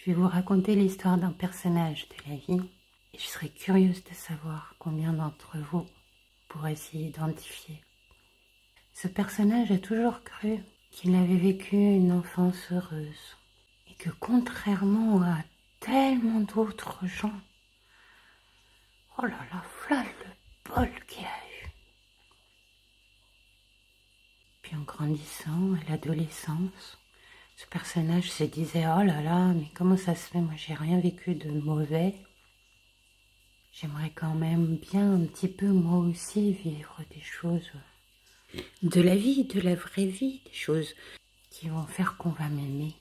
Je vais vous raconter l'histoire d'un personnage de la vie et je serais curieuse de savoir combien d'entre vous pourraient s'y identifier. Ce personnage a toujours cru qu'il avait vécu une enfance heureuse et que contrairement à tellement d'autres gens, oh là là, voilà le bol qu'il a eu. Puis en grandissant, à l'adolescence, ce personnage se disait « Oh là là, mais comment ça se fait, moi j'ai rien vécu de mauvais. J'aimerais quand même bien un petit peu moi aussi vivre des choses de la vie, de la vraie vie, des choses qui vont faire qu'on va m'aimer. »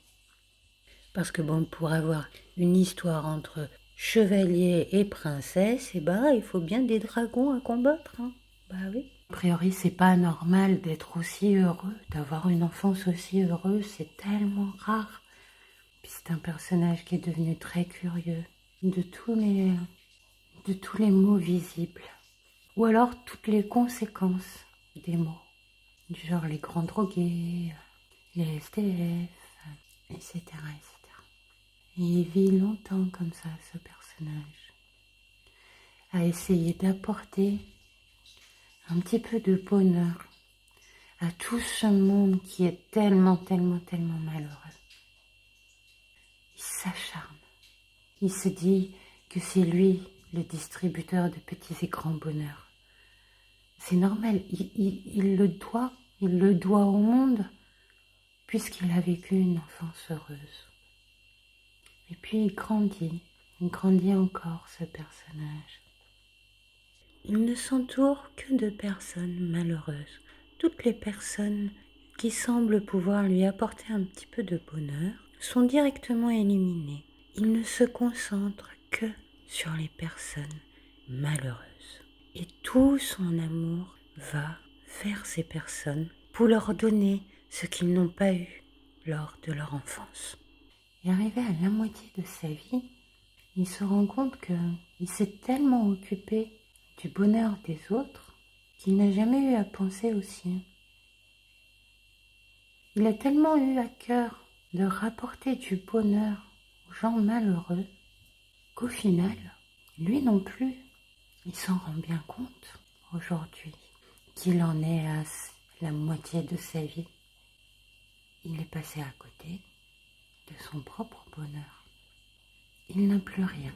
Parce que bon, pour avoir une histoire entre chevalier et princesse, eh ben, il faut bien des dragons à combattre, hein. Bah oui. A priori, c'est pas normal d'être aussi heureux, d'avoir une enfance aussi heureuse, c'est tellement rare. Puis c'est un personnage qui est devenu très curieux de tous les mots visibles. Ou alors toutes les conséquences des mots. Du genre les grands drogués, les SDF, etc. etc. Et il vit longtemps comme ça, ce personnage, à essayer d'apporter un petit peu de bonheur à tout ce monde qui est tellement, tellement, tellement malheureux. Il s'acharne. Il se dit que c'est lui le distributeur de petits et grands bonheurs. C'est normal, il le doit au monde, puisqu'il a vécu une enfance heureuse. Et puis il grandit encore ce personnage. Il ne s'entoure que de personnes malheureuses. Toutes les personnes qui semblent pouvoir lui apporter un petit peu de bonheur sont directement éliminées. Il ne se concentre que sur les personnes malheureuses. Et tout son amour va vers ces personnes pour leur donner ce qu'ils n'ont pas eu lors de leur enfance. Et arrivé à la moitié de sa vie, il se rend compte qu'il s'est tellement occupé du bonheur des autres qu'il n'a jamais eu à penser au sien. Il a tellement eu à cœur de rapporter du bonheur aux gens malheureux qu'au final, lui non plus, il s'en rend bien compte aujourd'hui qu'il en est à la moitié de sa vie. Il est passé à côté de son propre bonheur. Il n'a plus rien.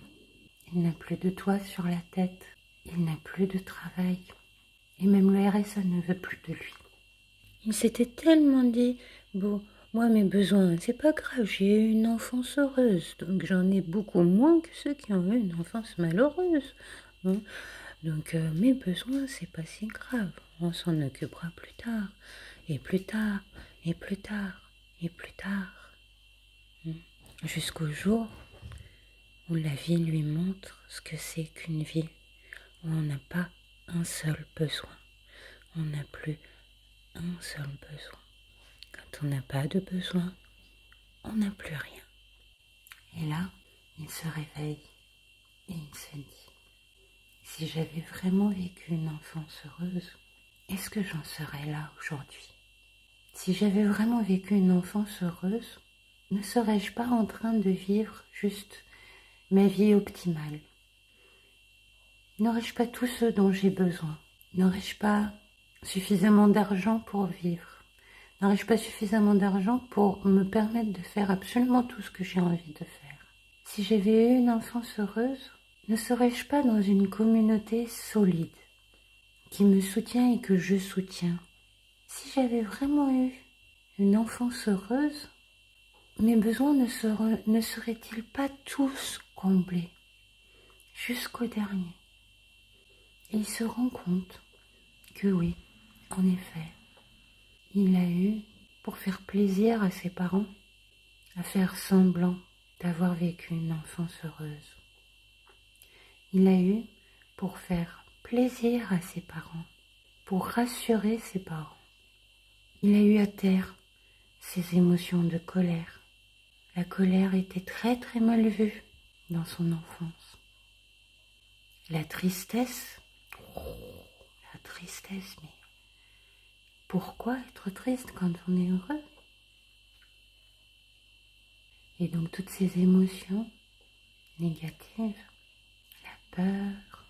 Il n'a plus de toit sur la tête. Il n'a plus de travail. Et même le RSA ne veut plus de lui. Il s'était tellement dit, bon, moi mes besoins, c'est pas grave, j'ai eu une enfance heureuse, donc j'en ai beaucoup moins que ceux qui ont eu une enfance malheureuse, hein. Donc mes besoins, c'est pas si grave, on s'en occupera plus tard, et plus tard, et plus tard, et plus tard. Jusqu'au jour où la vie lui montre ce que c'est qu'une vie, où on n'a pas un seul besoin, on n'a plus un seul besoin. Quand on n'a pas de besoin, on n'a plus rien. Et là, il se réveille et il se dit, si j'avais vraiment vécu une enfance heureuse, est-ce que j'en serais là aujourd'hui? Si j'avais vraiment vécu une enfance heureuse, ne serais-je pas en train de vivre juste ma vie optimale? N'aurais-je pas tout ce dont j'ai besoin? N'aurais-je pas suffisamment d'argent pour vivre? N'aurais-je pas suffisamment d'argent pour me permettre de faire absolument tout ce que j'ai envie de faire? Si j'avais eu une enfance heureuse, ne serais-je pas dans une communauté solide qui me soutient et que je soutiens? Si j'avais vraiment eu une enfance heureuse, mes besoins ne seraient-ils pas tous comblés jusqu'au dernier? Et il se rend compte que oui, en effet, il a eu, pour faire plaisir à ses parents, à faire semblant d'avoir vécu une enfance heureuse. Il a eu, pour faire plaisir à ses parents, pour rassurer ses parents. Il a eu à taire ses émotions de colère. La colère était très très mal vue dans son enfance. La tristesse, mais pourquoi être triste quand on est heureux? Et donc toutes ces émotions négatives, la peur,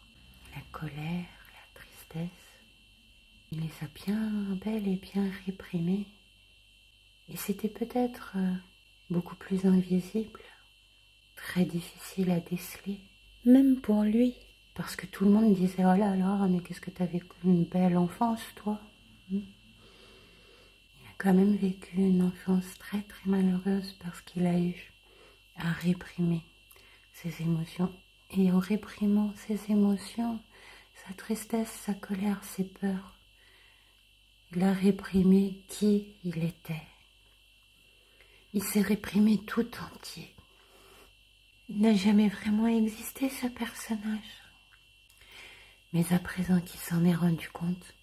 la colère, la tristesse, il les a bien bel et bien réprimées. Et c'était peut-être beaucoup plus invisible, très difficile à déceler, même pour lui. Parce que tout le monde disait, oh là là, mais qu'est-ce que t'avais une belle enfance, toi. Il a quand même vécu une enfance très très malheureuse parce qu'il a eu à réprimer ses émotions. Et en réprimant ses émotions, sa tristesse, sa colère, ses peurs, il a réprimé qui il était. Il s'est réprimé tout entier. Il n'a jamais vraiment existé, ce personnage. Mais à présent qu'il s'en est rendu compte,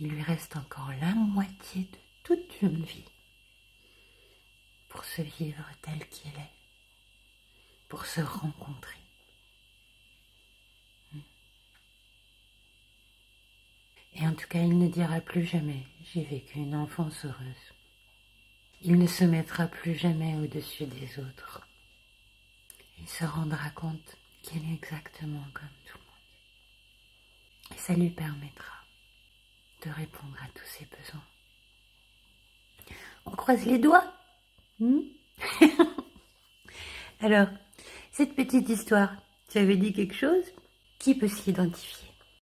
il lui reste encore la moitié de toute une vie pour se vivre tel qu'il est, pour se rencontrer. Et en tout cas, il ne dira plus jamais « j'ai vécu une enfance heureuse ». Il ne se mettra plus jamais au-dessus des autres. Il se rendra compte qu'il est exactement comme tout le monde. Et ça lui permettra de répondre à tous ses besoins. On croise les doigts. Alors, cette petite histoire, ça veut dire quelque chose? Qui peut s'y identifier?